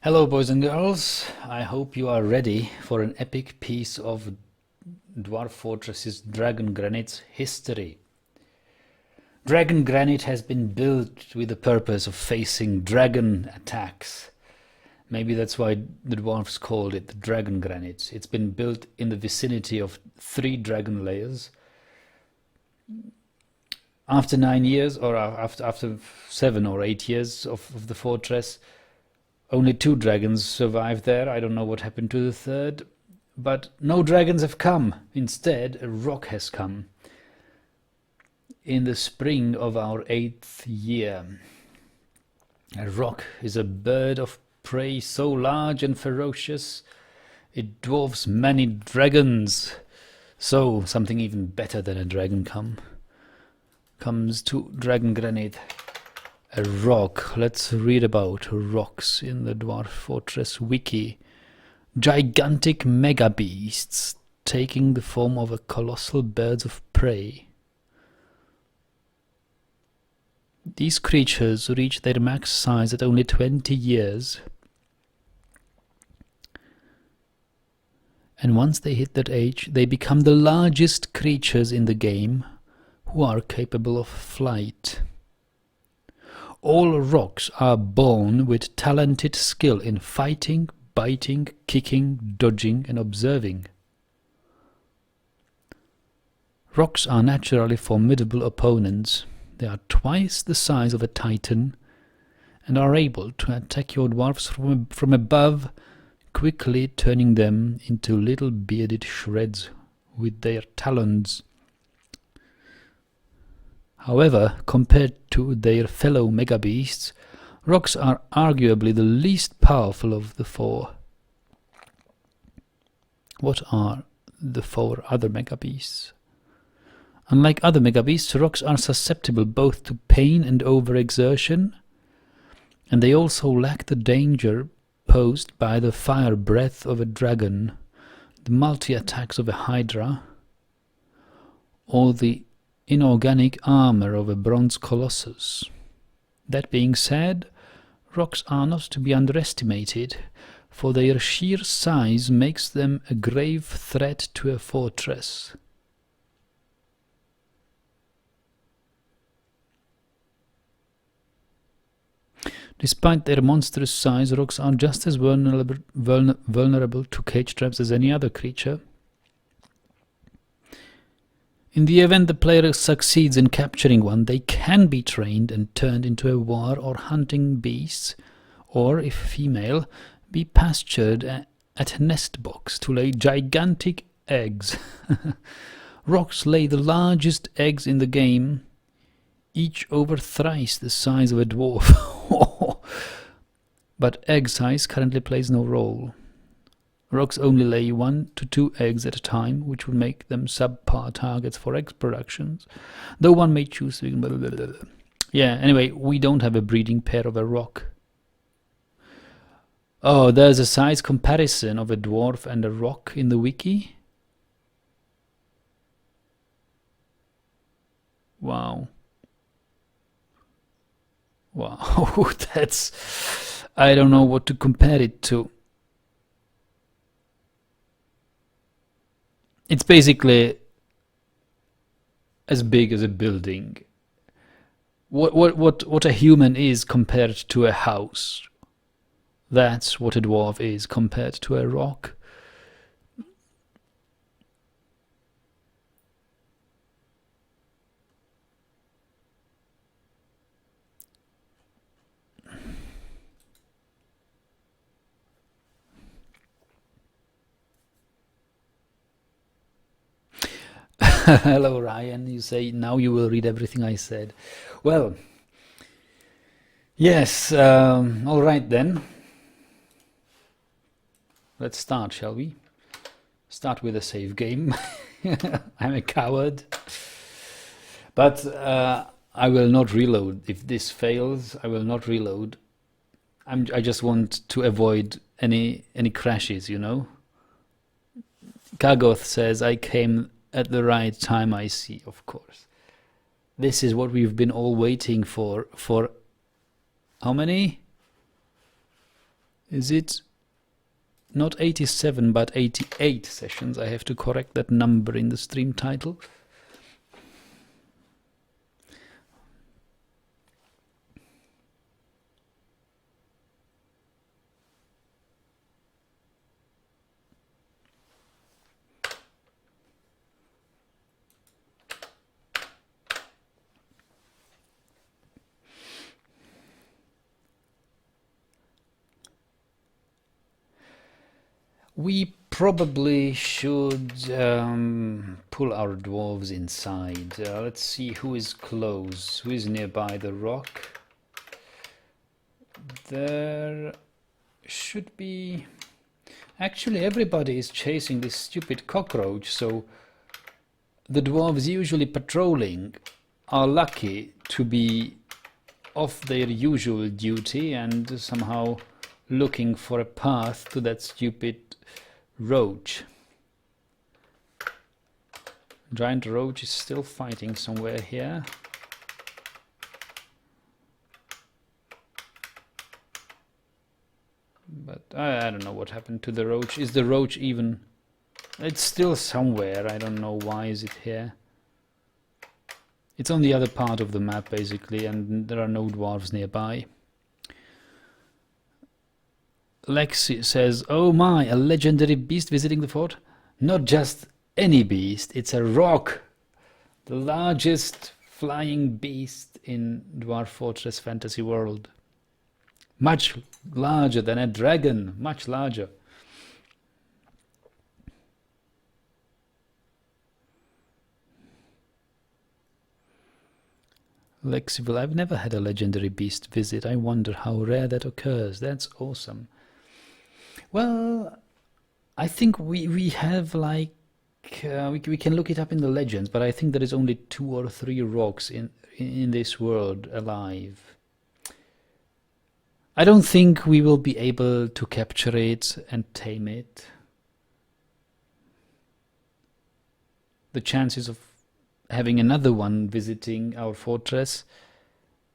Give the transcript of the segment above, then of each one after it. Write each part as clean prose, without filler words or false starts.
Hello, boys and girls. I hope you are ready for an epic piece of Dwarf Fortress's Dragongranite's history. Dragongranite has been built with the purpose of facing dragon attacks. Maybe that's why the dwarfs called it the Dragongranite. It's been built in the vicinity of 3 dragon layers. After 9 years, or after 7 or 8 years of the fortress, only 2 dragons survived there. I don't know what happened to the third. But no dragons have come. Instead, a rock has come. In the spring of our 8th year. A rock is a bird of prey so large and ferocious, it dwarfs many dragons. So, something even better than a dragon comes to Dragongranite. A rock. Let's read about rocks in the Dwarf Fortress wiki. Gigantic mega beasts taking the form of a colossal birds of prey. These creatures reach their max size at only 20 years. And once they hit that age, they become the largest creatures in the game who are capable of flight. All rocks are born with talented skill in fighting, biting, kicking, dodging, and observing. Rocks are naturally formidable opponents. They are twice the size of a titan and are able to attack your dwarfs from above, quickly turning them into little bearded shreds with their talons. However, compared to their fellow megabeasts, rocks are arguably the least powerful of the 4. What are the 4 other megabeasts? Unlike other megabeasts, rocks are susceptible both to pain and overexertion, and they also lack the danger posed by the fire breath of a dragon, the multi-attacks of a hydra, or the inorganic armor of a bronze colossus. That being said, rocks are not to be underestimated, for their sheer size makes them a grave threat to a fortress. Despite their monstrous size, rocks are just as vulnerable to cage traps as any other creature. In the event the player succeeds in capturing one, they can be trained and turned into a war or hunting beast, or, if female, be pastured at a nest box to lay gigantic eggs. Rocks lay the largest eggs in the game, each over thrice the size of a dwarf. But egg size currently plays no role. Rocks only lay 1 to 2 eggs at a time, which would make them subpar targets for egg productions, though one may choose to... Blah, blah, blah, blah. Yeah, anyway, we don't have a breeding pair of a rock. Oh, there's a size comparison of a dwarf and a rock in the wiki? Wow. Wow, that's... I don't know what to compare it to. It's basically as big as a building. What a human is compared to a house. That's what a dwarf is compared to a rock. Hello, Ryan. You say now you will read everything I said. Well, yes, all right then. Let's start, shall we? Start with a save game. I'm a coward. But I will not reload. If this fails, I will not reload. I just want to avoid any crashes, you know? Kagoth says, I came at the right time, I see, of course. This is what we've been all waiting for how many? Is it not 87 but 88 sessions? I have to correct that number in the stream title. We probably should pull our dwarves inside. Let's see who is close, who is nearby the rock. There should be... Actually, everybody is chasing this stupid cockroach, so the dwarves usually patrolling are lucky to be off their usual duty and somehow looking for a path to that stupid roach. Giant roach is still fighting somewhere here. But I don't know what happened to the roach. Is the roach even... It's still somewhere. I don't know why is it here. It's on the other part of the map basically, and there are no dwarves nearby. Lexi says, oh my, a legendary beast visiting the fort? Not just any beast, it's a rock. The largest flying beast in Dwarf Fortress fantasy world. Much larger than a dragon, much larger. Lexi, well, I've never had a legendary beast visit. I wonder how rare that occurs. That's awesome. Well, I think we have like we can look it up in the legends, but I think there is only 2 or 3 rocks in this world alive. I don't think we will be able to capture it and tame it. The chances of having another one visiting our fortress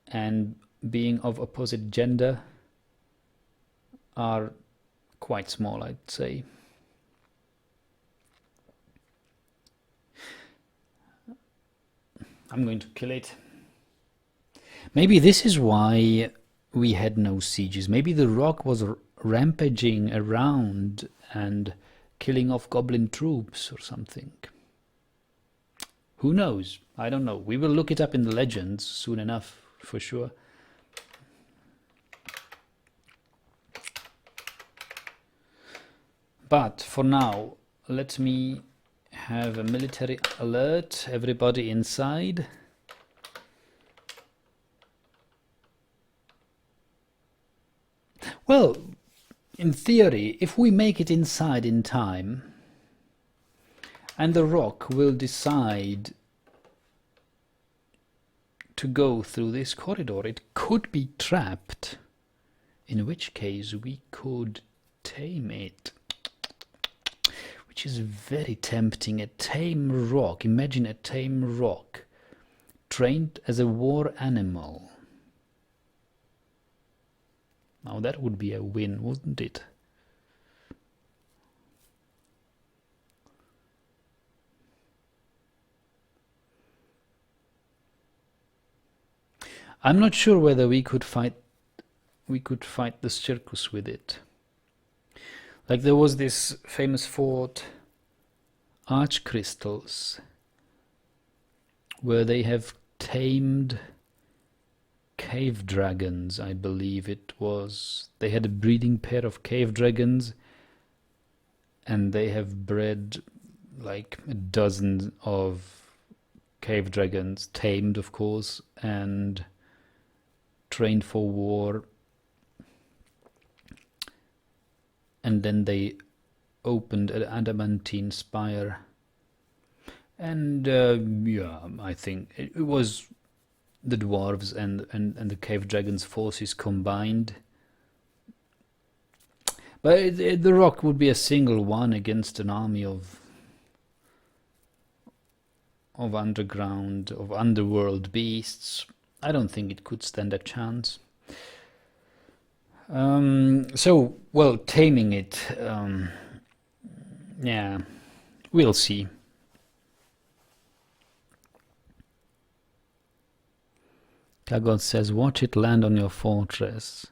and being of opposite gender are quite small, I'd say. I'm going to kill it. Maybe this is why we had no sieges. Maybe the rock was rampaging around and killing off goblin troops or something. Who knows? I don't know. We will look it up in the legends soon enough, for sure. But for now, let me have a military alert. Everybody inside. Well, in theory, if we make it inside in time, and the rock will decide to go through this corridor, it could be trapped, in which case we could tame it. Which is very tempting. A tame rock. Imagine a tame rock trained as a war animal. Now that would be a win, wouldn't it? I'm not sure whether we could fight the circus with it. Like there was this famous fort, Arch Crystals, where they have tamed cave dragons, I believe it was. They had a breeding pair of cave dragons, and they have bred like a dozen of cave dragons, tamed of course, and trained for war. And then they opened an adamantine spire. And yeah, I think it was the dwarves and the cave dragons' forces combined. But the rock would be a single one against an army of underworld beasts. I don't think it could stand a chance. So, well, taming it, yeah, we'll see. Kagot says, watch it land on your fortress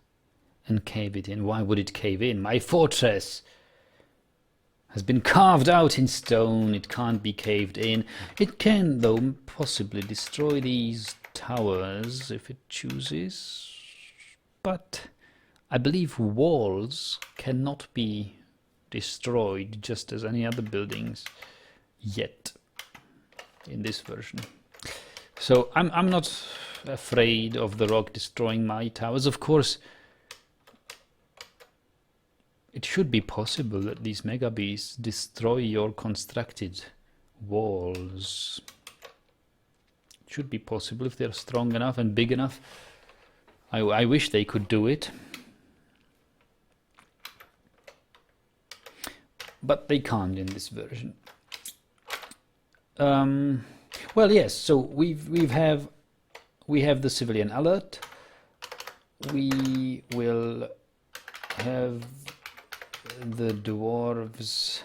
and cave it in. Why would it cave in? My fortress has been carved out in stone. It can't be caved in. It can, though, possibly destroy these towers if it chooses. But I believe walls cannot be destroyed just as any other buildings yet in this version. So I'm not afraid of the rock destroying my towers. Of course, it should be possible that these mega beasts destroy your constructed walls. It should be possible if they're strong enough and big enough. I wish they could do it. But they can't in this version. Well, yes. So we have the civilian alert. We will have the dwarves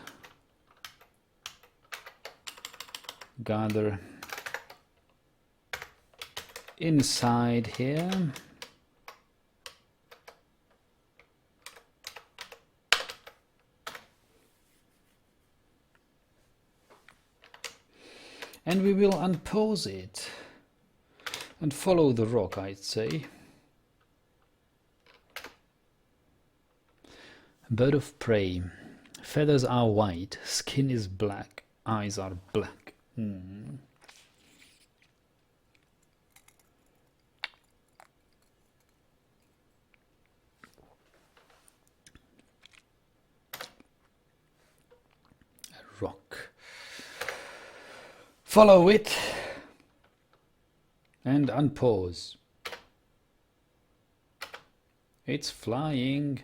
gather inside here. And we will unpause it and follow the rock, I'd say. Bird of prey. Feathers are white, skin is black, eyes are black. A rock. Follow it and unpause. It's flying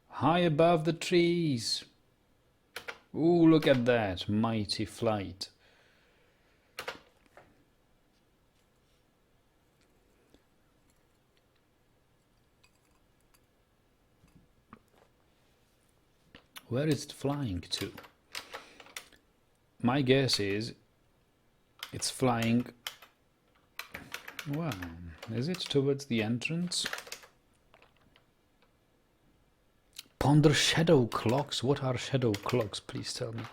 high above the trees. Ooh, look at that mighty flight. Where is it flying to? My guess is it's flying, wow, is it towards the entrance? Ponder shadow clocks. What are shadow clocks? Please tell me.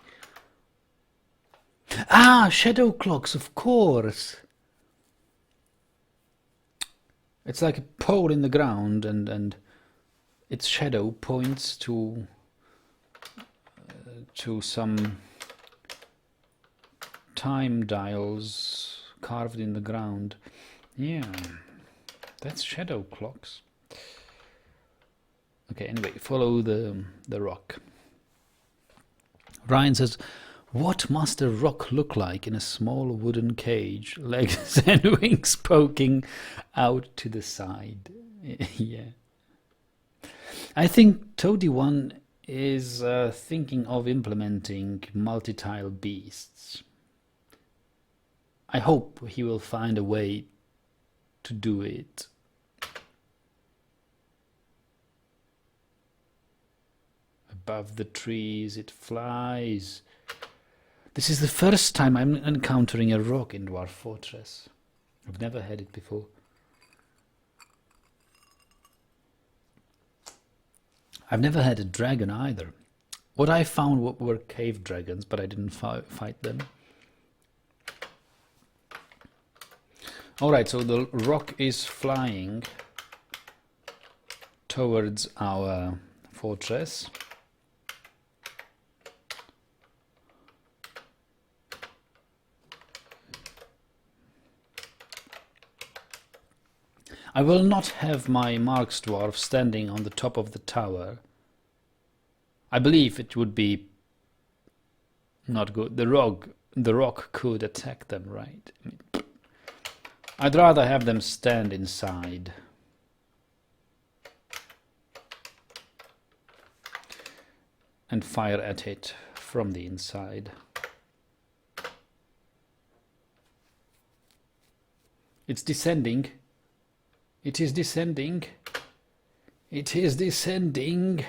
Ah, shadow clocks, of course. It's like a pole in the ground, and its shadow points to some time dials carved in the ground. Yeah, that's shadow clocks. Okay, anyway, follow the rock. Ryan says, what must a rock look like in a small wooden cage, legs and wings poking out to the side? Yeah. I think Toady1 is thinking of implementing multi-tile beasts. I hope he will find a way to do it. Above the trees it flies. This is the first time I'm encountering a rock in Dwarf Fortress. I've never had it before. I've never had a dragon either. What I found were cave dragons, but I didn't fight them. Alright, so the rock is flying towards our fortress. I will not have my Marks dwarf standing on the top of the tower. I believe it would be not good. The rock could attack them, right? I'd rather have them stand inside. And fire at it from the inside. It's descending. It is descending. It is descending.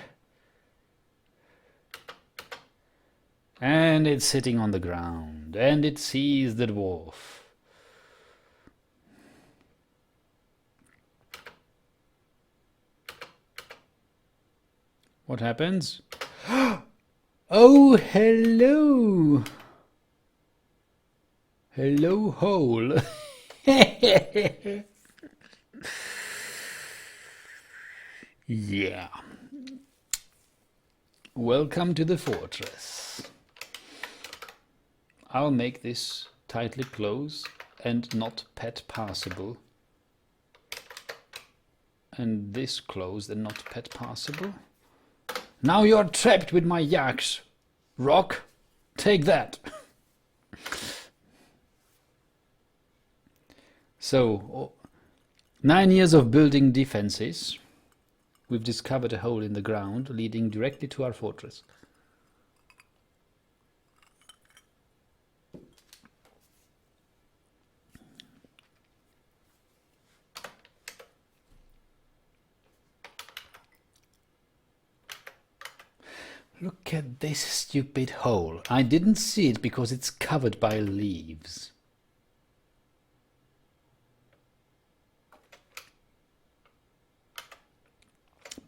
And it's sitting on the ground. And it sees the dwarf. What happens? Oh, hello! Hello, hole. Yeah. Welcome to the fortress. I'll make this tightly closed and not pet passable. And this closed and not pet passable. Now you're trapped with my yaks. Rock, take that. So, 9 years of building defenses. We've discovered a hole in the ground leading directly to our fortress. Look at this stupid hole. I didn't see it because it's covered by leaves.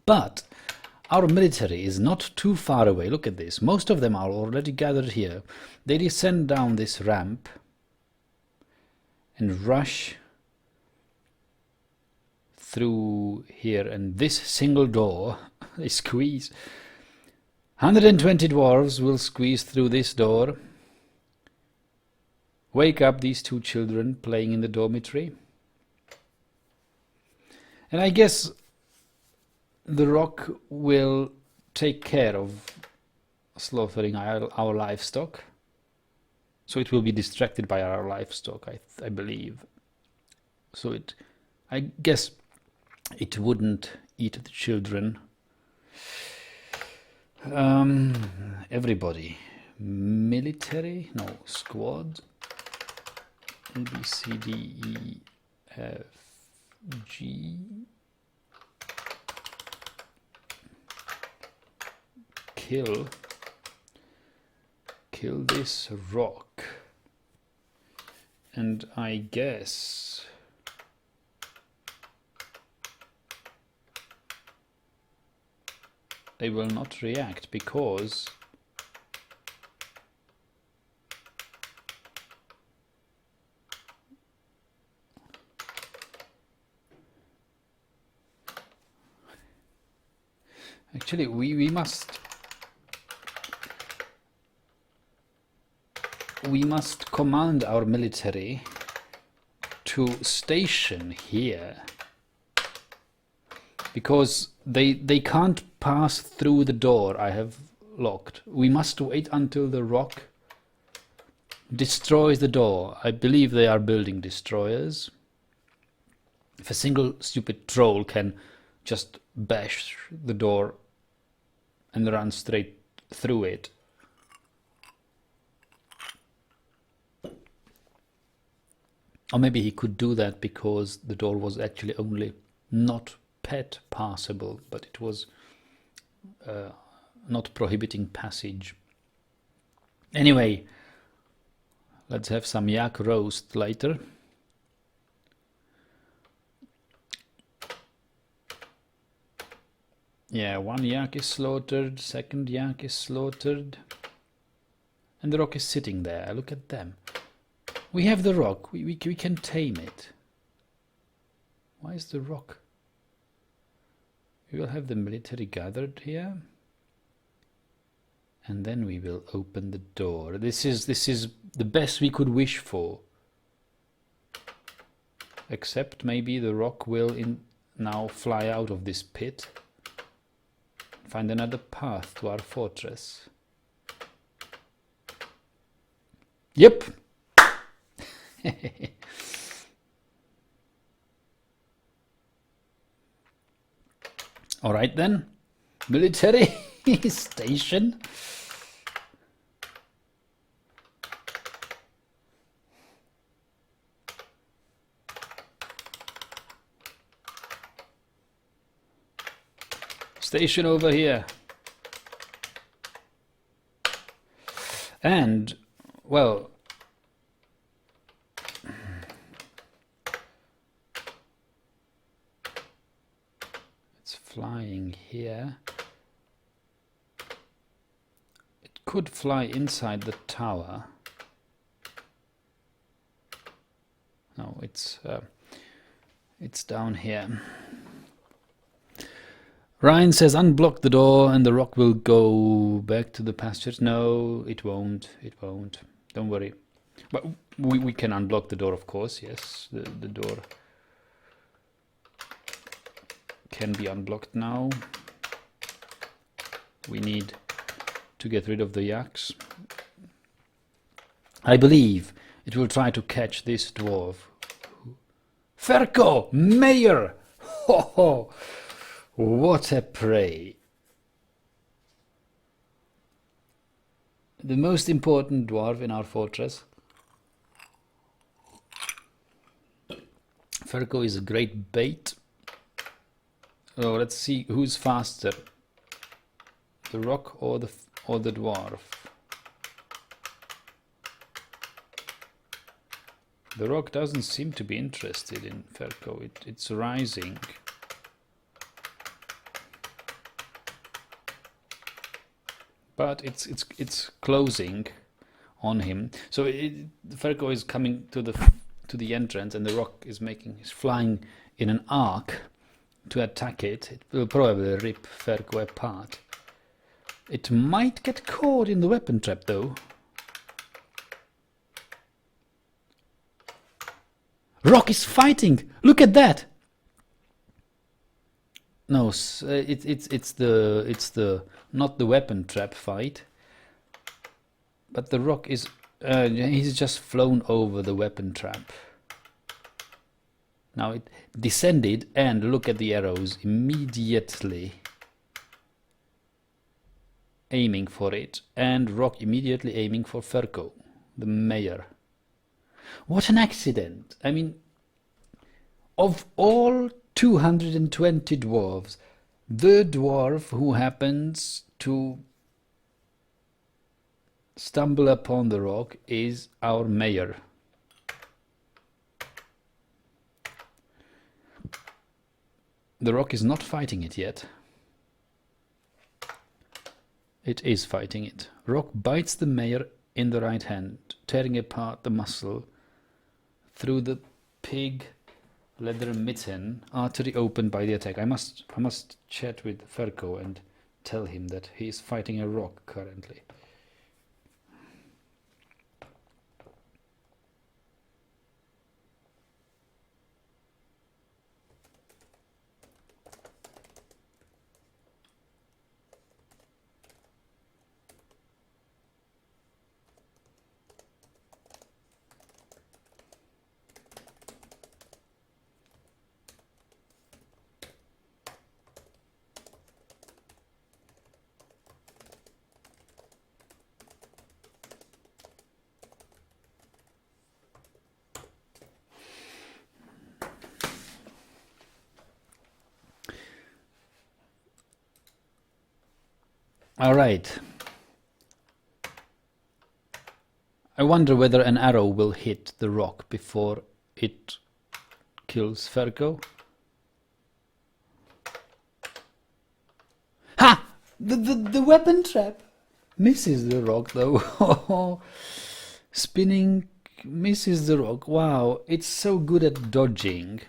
But our military is not too far away. Look at this. Most of them are already gathered here. They descend down this ramp and rush through here. And this single door, they squeeze. 120 dwarves will squeeze through this door. Wake up these two children playing in the dormitory. And I guess the rock will take care of slaughtering our livestock. So it will be distracted by our livestock, I believe. So I guess it wouldn't eat the children. Everybody. Military? No, squad. A, B, C, D, E, F, G. Kill this rock. And I guess they will not react because actually we must command our military to station here because they can't pass through the door I have locked. We must wait until the rock destroys the door. I believe they are building destroyers. If a single stupid troll can just bash the door and run straight through it. Or maybe he could do that because the door was actually only not pet passable, but it was not prohibiting passage. Anyway, let's have some yak roast later. Yeah, one yak is slaughtered, second yak is slaughtered. And the rock is sitting there. Look at them. We have the rock. We can tame it. Why is the rock? We will have the military gathered here. And then we will open the door. This is the best we could wish for. Except maybe the rock will now fly out of this pit. Find another path to our fortress. Yep. All right then. Military station. Station over here. And, well, it's flying here. It could fly inside the tower. No, it's down here. Ryan says, unblock the door and the rock will go back to the pastures. No, it won't. It won't. Don't worry. But we can unblock the door, of course. Yes, the door can be unblocked now. We need to get rid of the yaks. I believe it will try to catch this dwarf. Ferko! Mayor! Ho ho! What a prey! The most important dwarf in our fortress. Ferko is a great bait. Oh, let's see who's faster, the rock or the dwarf. The rock doesn't seem to be interested in Ferko. It's rising. But it's closing on him. So Ferko is coming to the entrance, and the rock is flying in an arc to attack it. It will probably rip Ferko apart. It might get caught in the weapon trap, though. Rock is fighting. Look at that. No, it's the not the weapon trap fight, but the rock is he's just flown over the weapon trap. Now it descended, and look at the arrows immediately aiming for it, and rock immediately aiming for Ferko, the mayor. What an accident! I mean, of all 220 dwarves, the dwarf who happens to stumble upon the rock is our mayor. The rock is not fighting it yet. It is fighting it. Rock bites the mayor in the right hand, tearing apart the muscle through the pig leather mitten, artery opened by the attack. I must chat with Ferko and tell him that he is fighting a rock currently. All right. I wonder whether an arrow will hit the rock before it kills Ferko. Ha! The weapon trap misses the rock though. Spinning misses the rock. Wow, it's so good at dodging.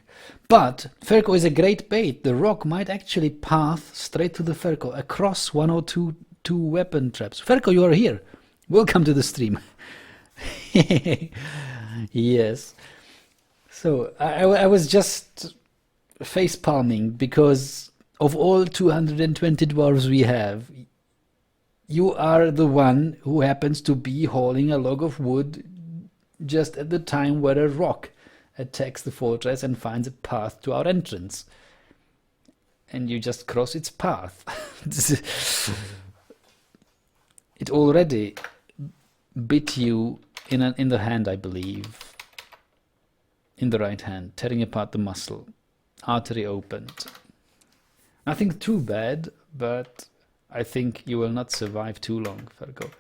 But Ferko is a great bait. The rock might actually path straight to the Ferko across one or two weapon traps. Ferko, you are here. Welcome to the stream. Yes. So I was just face palming because of all 220 dwarves we have, you are the one who happens to be hauling a log of wood just at the time where a rock attacks the fortress and finds a path to our entrance. And you just cross its path. It already bit you in the hand, I believe. In the right hand, tearing apart the muscle. Artery opened. Nothing too bad, but I think you will not survive too long, Ferko.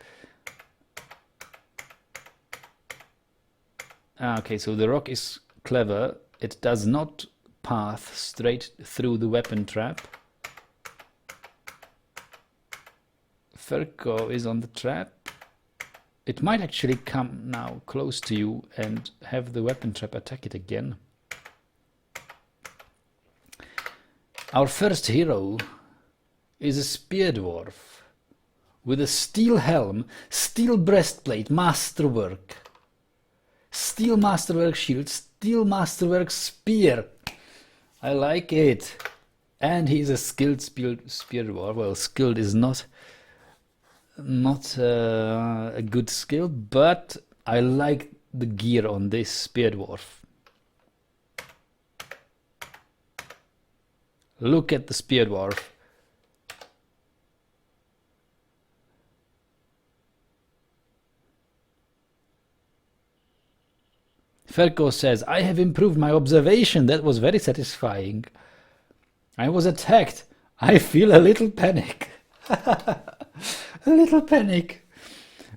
Okay, so the rock is clever. It does not path straight through the weapon trap. Ferko is on the trap. It might actually come now close to you and have the weapon trap attack it again. Our first hero is a spear dwarf with a steel helm, steel breastplate, masterwork, steel masterwork shield, steel masterwork spear. I like it. And he's a skilled spear dwarf. Well, skilled is not a good skill, but I like the gear on this spear dwarf. Look at the spear dwarf. Ferko says, I have improved my observation. That was very satisfying. I was attacked. I feel a little panic. A little panic.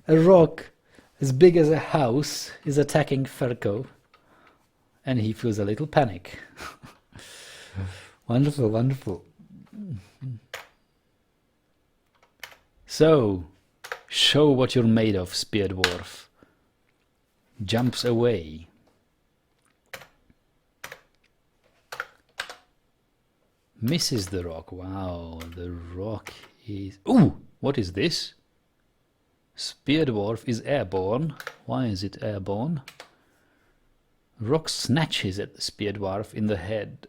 A rock as big as a house is attacking Ferko. And he feels a little panic. Wonderful, wonderful. So, show what you're made of, spear dwarf. Jumps away. Misses the rock. Wow, the rock is... Ooh, what is this? Spear dwarf is airborne. Why is it airborne? Rock snatches at the spear dwarf in the head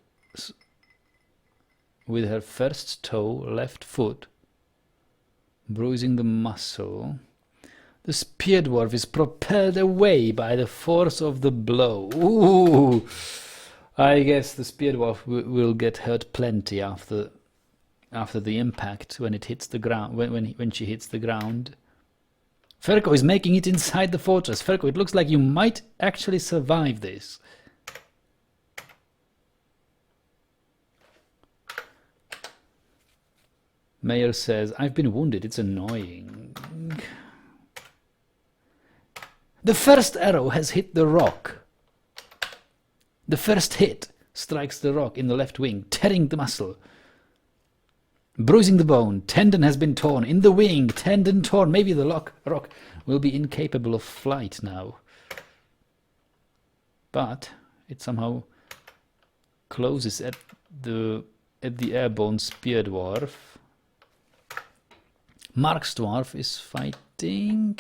with her first toe, left foot, bruising the muscle. The spear dwarf is propelled away by the force of the blow. Ooh! I guess the spear dwarf will get hurt plenty after the impact when it hits the ground. When she hits the ground. Ferko is making it inside the fortress. Ferko, it looks like you might actually survive this. Mayor says, I've been wounded. It's annoying. The first arrow has hit the rock. The first hit strikes the rock in the left wing, tearing the muscle, bruising the bone. Tendon has been torn in the wing. Tendon torn. Maybe the rock will be incapable of flight now. But it somehow closes at the airborne spear dwarf. Mark's dwarf is fighting.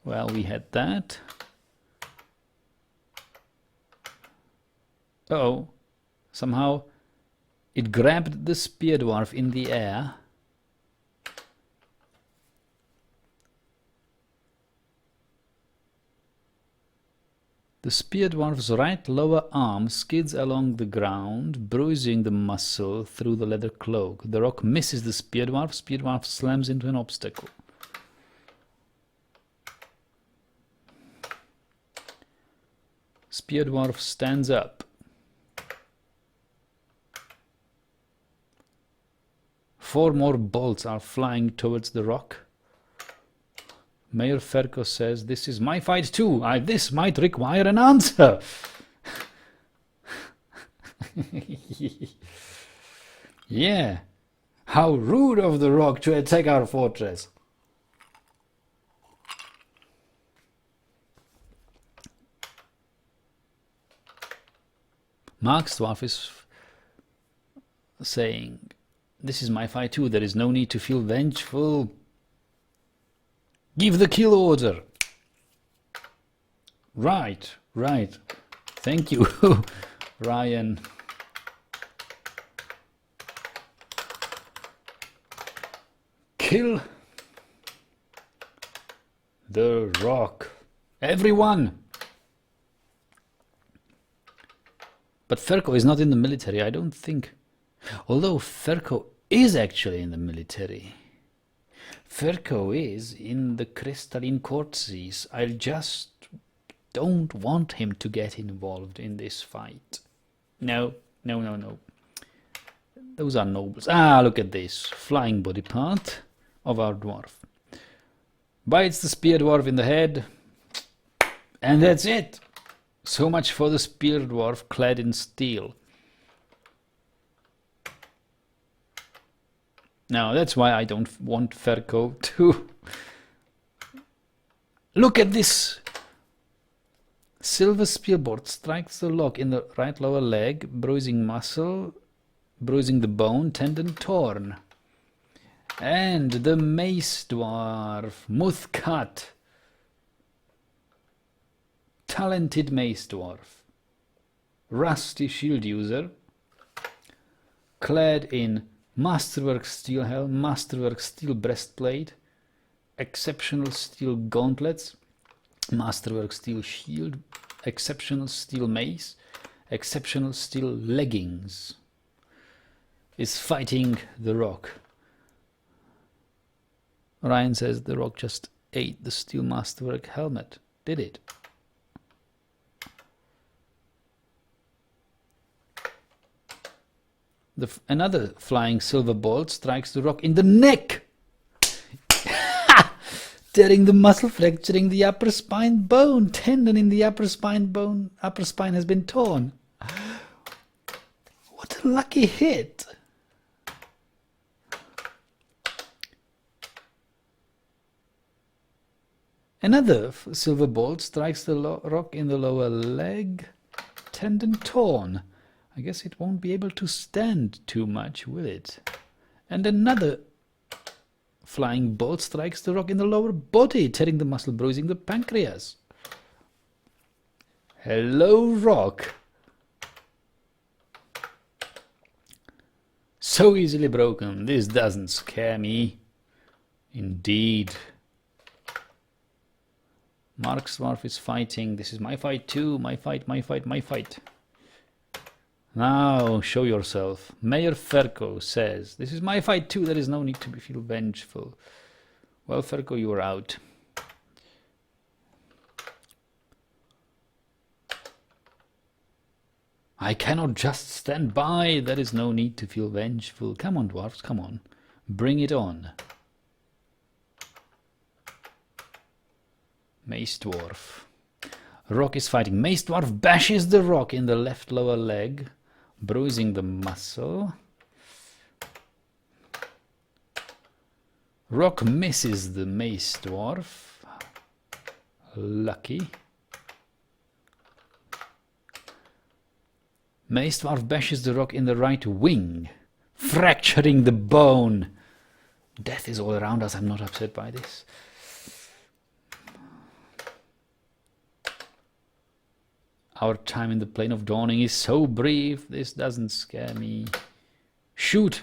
Well, we had that. Uh-oh. Somehow it grabbed the spear dwarf in the air. The spear dwarf's right lower arm skids along the ground, bruising the muscle through the leather cloak. The rock misses the spear dwarf. Spear dwarf slams into an obstacle. Spear dwarf stands up. Four more bolts are flying towards the rock. Mayor Ferko says, this is my fight too. This might require an answer. Yeah. How rude of the rock to attack our fortress. Mark's dwarf is saying, this is my fight too. There is no need to feel vengeful. Give the kill order. Right. Thank you, Ryan. Kill the rock. Everyone. But Ferko is not in the military, I don't think. Although Ferko is actually in the military. Ferko is in the crystalline quartzes. I just don't want him to get involved in this fight. No. Those are nobles. Ah, look at this. Flying body part of our dwarf. Bites the spear dwarf in the head. And that's it. So much for the spear dwarf clad in steel. Now, that's why I don't want Ferko to... Look at this! Silver spearboard strikes the lock in the right lower leg, bruising muscle, bruising the bone, tendon torn. And the mace dwarf, Muthkat. Talented mace dwarf. Rusty shield user. Clad in masterwork steel helm, masterwork steel breastplate, exceptional steel gauntlets, masterwork steel shield, exceptional steel mace, exceptional steel leggings. Is fighting the rock. Ryan says the rock just ate the steel masterwork helmet. Did it? Another flying silver bolt strikes the rock in the neck, tearing the muscle, fracturing the upper spine bone. Tendon in the upper spine has been torn. What a lucky hit! Another silver bolt strikes the rock in the lower leg, tendon torn. I guess it won't be able to stand too much, will it? And another flying bolt strikes the rock in the lower body, tearing the muscle, bruising the pancreas. Hello, rock. So easily broken. This doesn't scare me. Indeed. Marksdwarf is fighting. This is my fight too. My fight, my fight, my fight. Now, show yourself. Mayor Ferko says, this is my fight too, there is no need to feel vengeful. Well, Ferko, you are out. I cannot just stand by, there is no need to feel vengeful. Come on, dwarfs, come on. Bring it on. Mace Dwarf. Rock is fighting. Mace Dwarf bashes the rock in the left lower leg, bruising the muscle. Rock misses the Mace Dwarf. Lucky. Mace Dwarf bashes the rock in the right wing, fracturing the bone. Death is all around us. I'm not upset by this. Our time in the plane of dawning is so brief, this doesn't scare me. Shoot!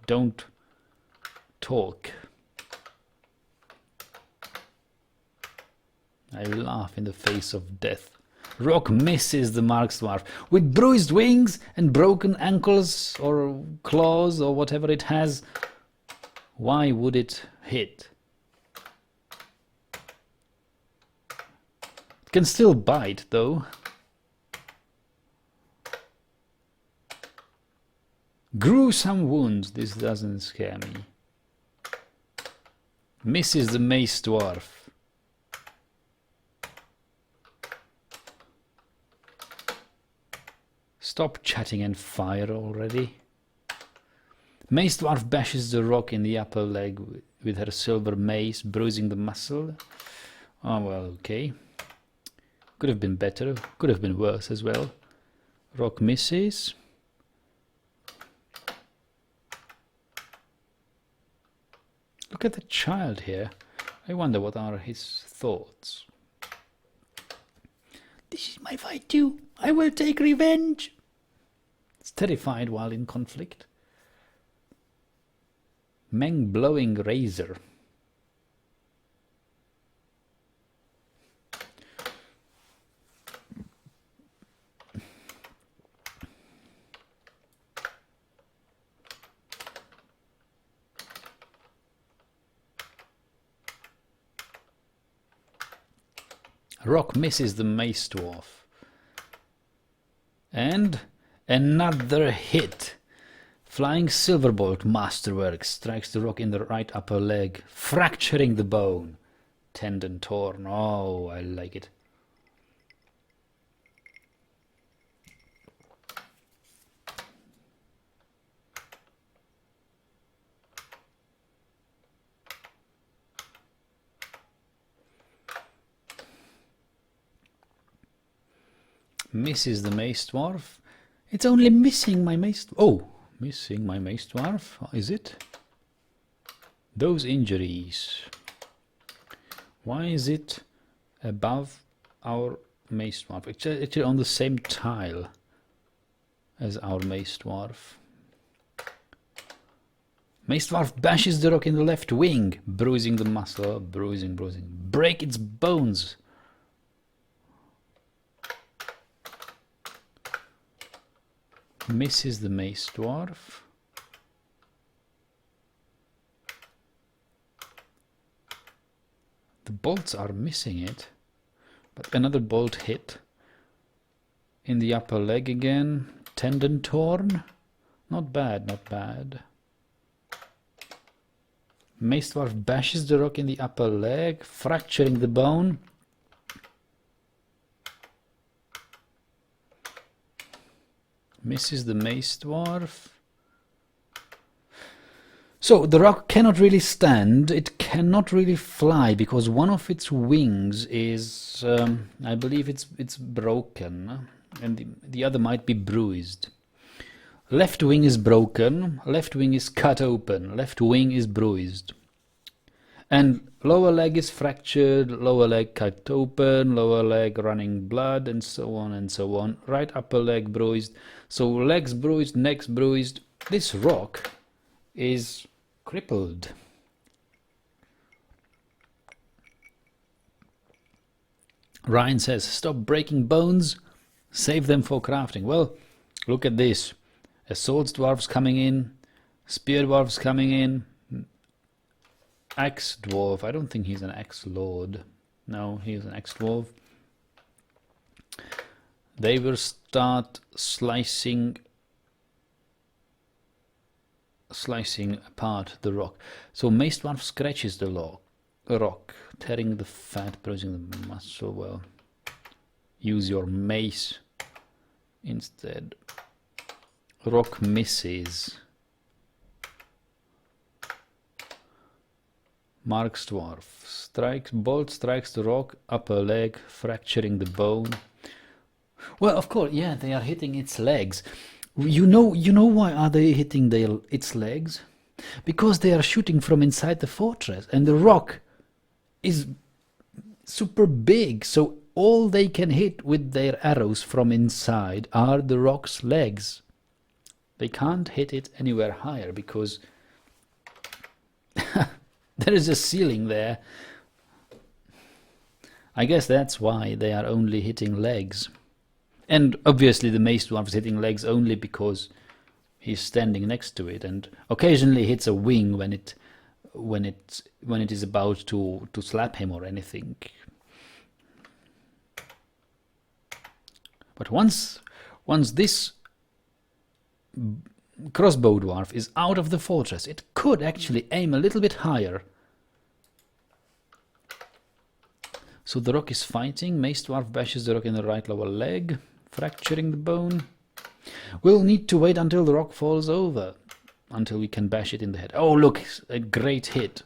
Don't talk. I laugh in the face of death. Rock misses the Marksdwarf with bruised wings and broken ankles or claws or whatever it has. Why would it hit? Can still bite though. Gruesome wounds, this doesn't scare me. Misses the Mace Dwarf. Stop chatting and fire already. Mace Dwarf bashes the rock in the upper leg with her silver mace, bruising the muscle. Oh well, okay. Could have been better, could have been worse as well. Rock misses. Look at the child here. I wonder what are his thoughts. This is my fight too. I will take revenge. It's terrified while in conflict. Meng blowing razor. Rock misses the Mace Dwarf. And another hit. Flying Silverbolt Masterwork strikes the rock in the right upper leg, fracturing the bone. Tendon torn. Oh, I like it. Misses the Mace Dwarf. It's only missing my Mace... Oh, missing my Mace Dwarf. Is it? Those injuries. Why is it above our Mace Dwarf? It's actually on the same tile as our Mace Dwarf. Mace Dwarf bashes the rock in the left wing, bruising the muscle. Bruising. Break its bones. Misses the Mace Dwarf. The bolts are missing it, but another bolt hit in the upper leg again. Tendon torn. Not bad, not bad. Mace Dwarf bashes the rock in the upper leg, fracturing the bone. Misses the Mace Dwarf. So the rock cannot really stand, it cannot really fly, because one of its wings is, I believe it's broken, and the other might be bruised. Left wing is broken, left wing is cut open, left wing is bruised. And lower leg is fractured, lower leg cut open, lower leg running blood, and so on and so on. Right upper leg bruised. So legs bruised, necks bruised. This rock is crippled. Ryan says, stop breaking bones, save them for crafting. Well, look at this. A swords dwarf's coming in, spear dwarf's coming in, axe dwarf. I don't think he's an axe lord. No, he's an axe dwarf. They will start slicing apart the rock. So Mace Dwarf scratches the rock, tearing the fat, bruising the muscle. Well, use your mace instead. Rock misses. Marks Dwarf bolt strikes the rock, upper leg, fracturing the bone. Well, of course, yeah, they are hitting its legs. You know why are they hitting its legs? Because they are shooting from inside the fortress, and the rock is super big, so all they can hit with their arrows from inside are the rock's legs. They can't hit it anywhere higher because there is a ceiling there. I guess that's why they are only hitting legs. And obviously the Mace Dwarf is hitting legs only because he's standing next to it, and occasionally hits a wing when it is about to slap him or anything. But once this crossbow dwarf is out of the fortress, it could actually aim a little bit higher. So the rock is fighting. Mace Dwarf bashes the rock in the right lower leg, fracturing the bone. We'll need to wait until the rock falls over, until we can bash it in the head. Oh, look, a great hit.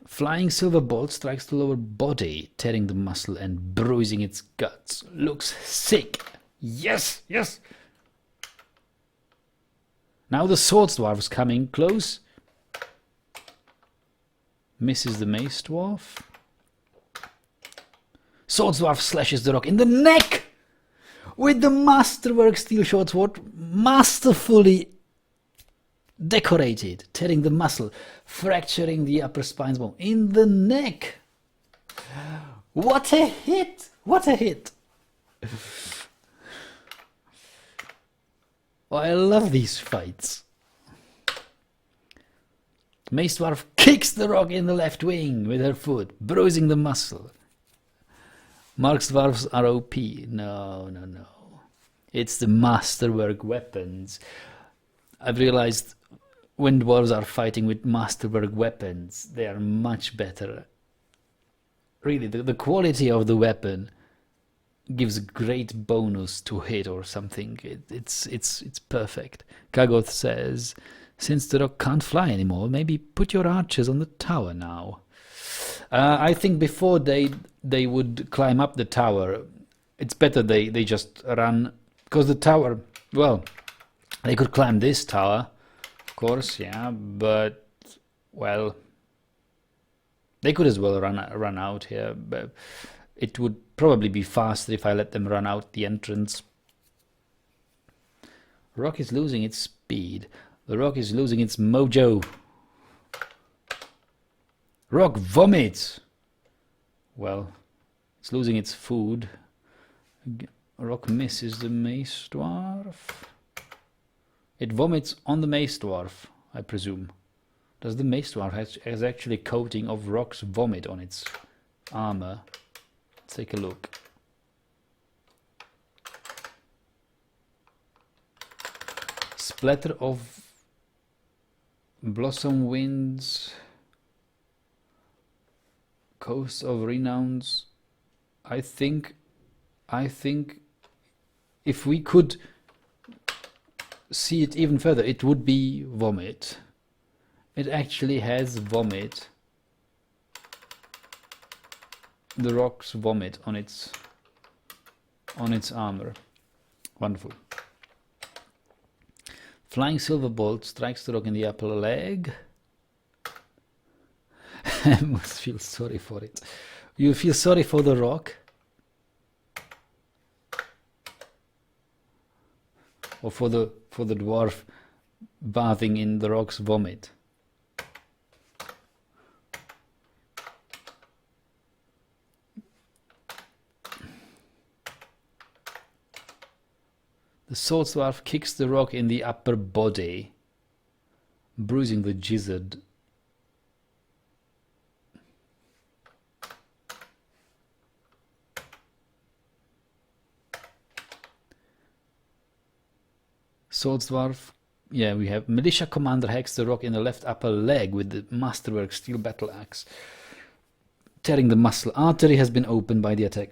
Flying silver bolt strikes the lower body, tearing the muscle and bruising its guts. Looks sick. Yes, yes. Now the swords dwarf is coming close. Misses the Mace Dwarf. Swords dwarf slashes the rock in the neck with the masterwork steel short sword, masterfully decorated, tearing the muscle, fracturing the upper spine's bone in the neck. What a hit! What a hit! Oh, I love these fights. Mace Dwarf kicks the rock in the left wing with her foot, bruising the muscle. Marks Dwarfs are OP. No, no, no. It's the masterwork weapons. I've realized when dwarves are fighting with masterwork weapons, they are much better. Really, the quality of the weapon gives a great bonus to hit or something. It's perfect. Kagoth says, since the rock can't fly anymore, maybe put your archers on the tower now. I think before they would climb up the tower, it's better they just run, because the tower, well, they could climb this tower, of course, yeah, but well, they could as well run out here, but it would probably be faster if I let them run out the entrance. Rock is losing its speed. The rock is losing its mojo. Rock vomits! Well, it's losing its food. Rock misses the mace dwarf. It vomits on the mace dwarf, I presume. Does the mace dwarf has actually a coating of rock's vomit on its armor? Let's take a look. Splatter of blossom winds. Coast of Renowns. I think if we could see it even further, it would be vomit. It actually has vomit. The rock's vomit on its armor. Wonderful. Flying silver bolt strikes the rock in the upper leg. I must feel sorry for it. You feel sorry for the rock? Or for the dwarf bathing in the rock's vomit? The sword dwarf kicks the rock in the upper body, bruising the gizzard. Sword dwarf, yeah, we have militia commander hacks the rock in the left upper leg with the masterwork steel battle axe, tearing the muscle. Artery has been opened by the attack.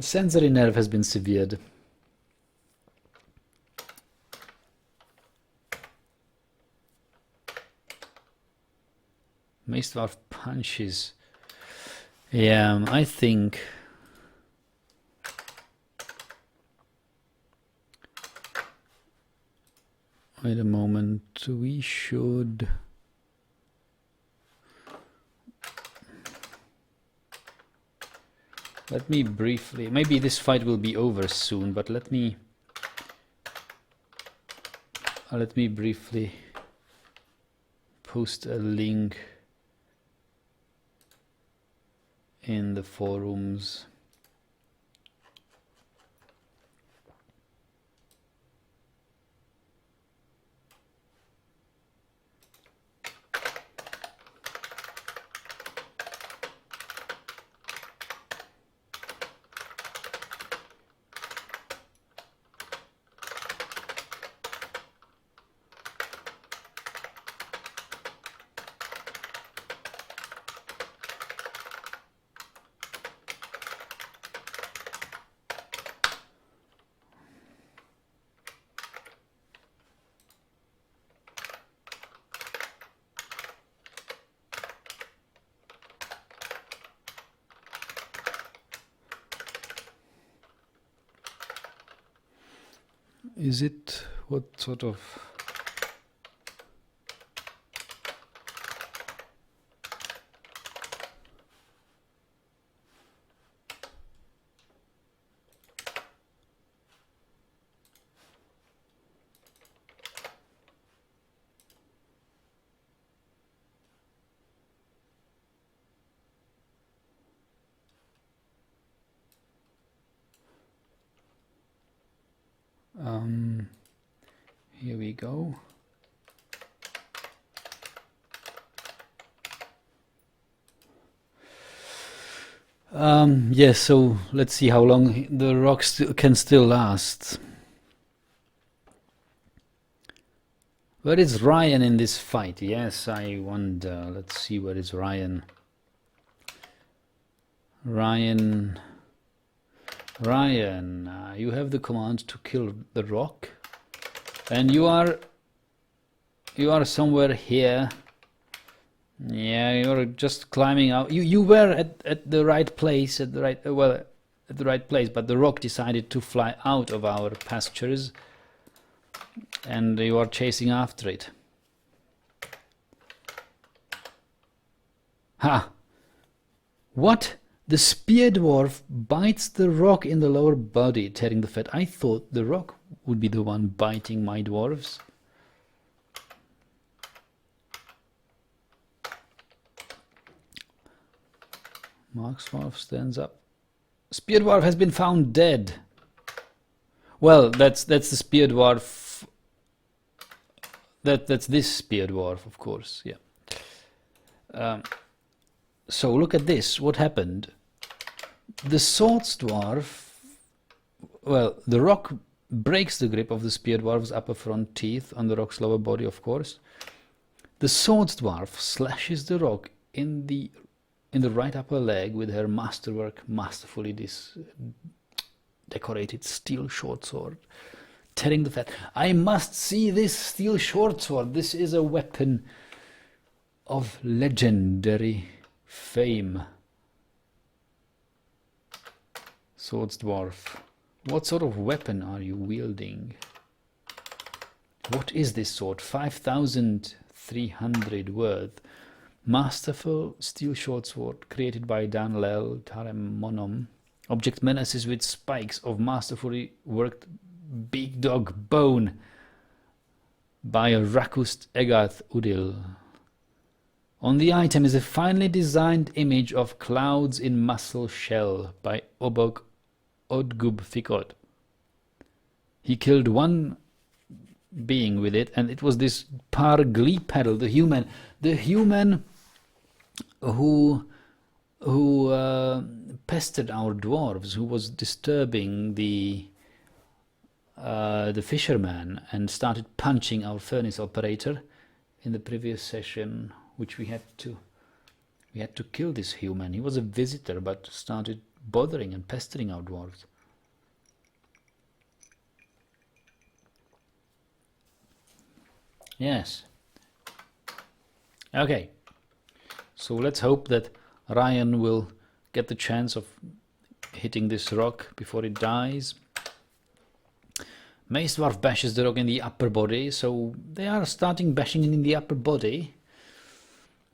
Sensory nerve has been severed. Mace dwarf punches. Yeah, I think wait a moment, we should let me briefly, maybe this fight will be over soon, but let me briefly post a link in the forums. Is it what sort of here we go. Yeah, so let's see how long the rock can still last. Where is Ryan in this fight? Yes, I wonder. Let's see, where is Ryan? Ryan, you have the command to kill the rock, and you are somewhere here. Yeah, you're just climbing out. You were at the right place, at the right place, but the rock decided to fly out of our pastures, and you are chasing after it. Ha! What? The spear dwarf bites the rock in the lower body, tearing the fat. I thought the rock would be the one biting my dwarves. Mark's dwarf stands up. Spear dwarf has been found dead. Well, that's the spear dwarf. That's this spear dwarf, of course. Yeah. So look at this. What happened? The swords dwarf. Well, the rock breaks the grip of the spear dwarf's upper front teeth on the rock's lower body, of course. The swords dwarf slashes the rock in the right upper leg with her masterfully decorated steel short sword, tearing the fat. I must see this steel short sword. This is a weapon of legendary fame. Swords dwarf, what sort of weapon are you wielding? What is this sword? 5,300 worth. Masterful steel short sword created by Danlel Taremonom. Object menaces with spikes of masterfully worked big dog bone by Rakust Egath Udil. On the item is a finely designed image of clouds in mussel shell by Obok Odgub Fikot. He killed one being with it, and it was this Parglipedal, the human who pestered our dwarves, who was disturbing the fisherman and started punching our furnace operator in the previous session, which we had to kill this human. He was a visitor, but started bothering and pestering our dwarves. Yes. Okay. So let's hope that Ryan will get the chance of hitting this rock before it dies. Mace Dwarf bashes the rock in the upper body, so they are starting bashing in the upper body.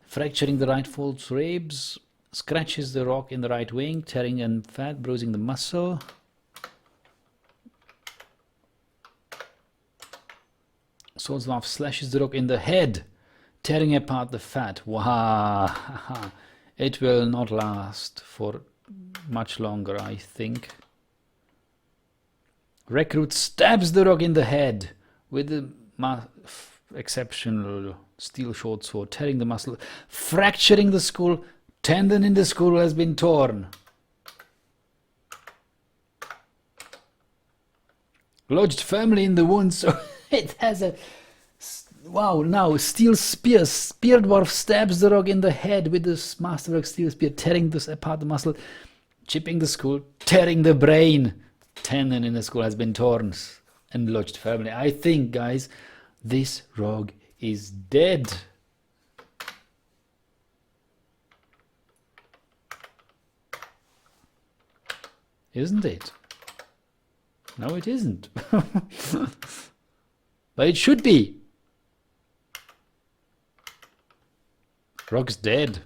Fracturing the right false ribs, scratches the rock in the right wing, tearing and fat, bruising the muscle. Swords Dwarf slashes the rock in the head, tearing apart the fat. Wow! It will not last for much longer, I think. Recruit stabs the rock in the head with the exceptional steel short sword, tearing the muscle, fracturing the skull. Tendon in the skull has been torn. Lodged firmly in the wound, so it has a... Wow, now steel spear. Spear dwarf stabs the rock in the head with this masterwork steel spear, tearing this apart the muscle, chipping the skull, tearing the brain. Tendon in the skull has been torn and lodged firmly. I think, guys, this rogue is dead. Isn't it? No, it isn't. But it should be. Rogue's dead.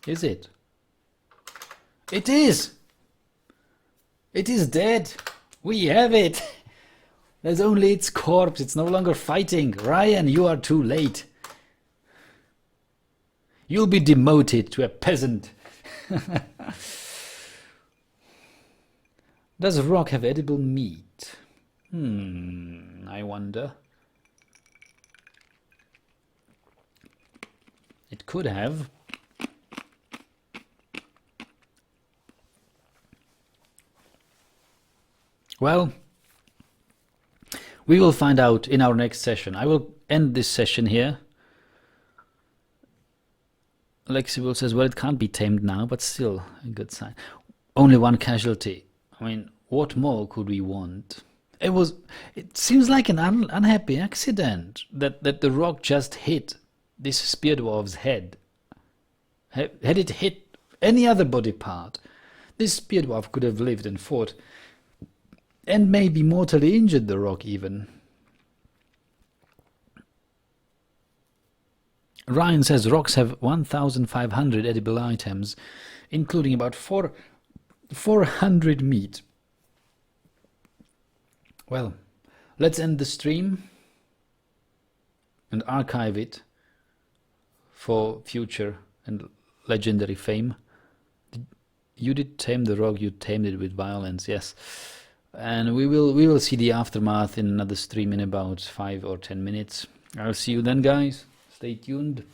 Is it? It is! It is dead! We have it! There's only its corpse, it's no longer fighting. Ryan, you are too late. You'll be demoted to a peasant. Does rock have edible meat? I wonder. It could have. Well, We will find out in our next session. I will end this session here. Lexible says, well, it can't be tamed now, but still a good sign. Only one casualty. I mean, what more could we want? It seems like an unhappy accident that the rock just hit this spear dwarf's head. Had it hit any other body part, this spear dwarf could have lived and fought, and maybe mortally injured the rock even. Ryan says rocks have 1,500 edible items, including about 400 meat. Well, let's end the stream and archive it for future and legendary fame. You did tame the rock, you tamed it with violence, yes. And we will see the aftermath in another stream in about 5 or 10 minutes. I'll see you then, guys. Stay tuned.